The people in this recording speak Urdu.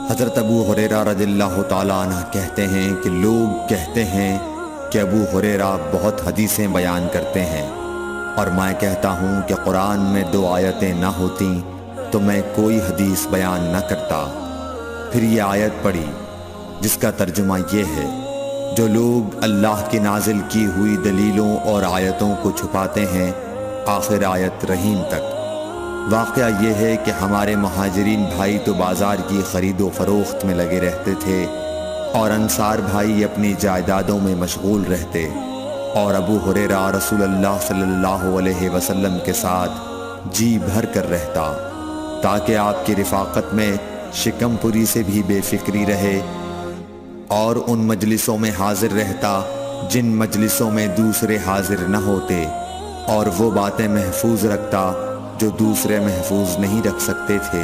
حضرت ابو ہریرہ رضی اللہ تعالیٰ عنہ کہتے ہیں کہ لوگ کہتے ہیں کہ ابو ہریرہ بہت حدیثیں بیان کرتے ہیں، اور میں کہتا ہوں کہ قرآن میں 2 آیتیں نہ ہوتیں تو میں کوئی حدیث بیان نہ کرتا۔ پھر یہ آیت پڑھی جس کا ترجمہ یہ ہے، جو لوگ اللہ کی نازل کی ہوئی دلیلوں اور آیتوں کو چھپاتے ہیں، آخر آیت رحیم تک۔ واقعہ یہ ہے کہ ہمارے مہاجرین بھائی تو بازار کی خرید و فروخت میں لگے رہتے تھے، اور انصار بھائی اپنی جائیدادوں میں مشغول رہتے، اور ابو ہریرہ رسول اللہ صلی اللہ علیہ وسلم کے ساتھ جی بھر کر رہتا، تاکہ آپ کی رفاقت میں شکم پوری سے بھی بے فکری رہے، اور ان مجلسوں میں حاضر رہتا جن مجلسوں میں دوسرے حاضر نہ ہوتے، اور وہ باتیں محفوظ رکھتا جو دوسرے محفوظ نہیں رکھ سکتے تھے۔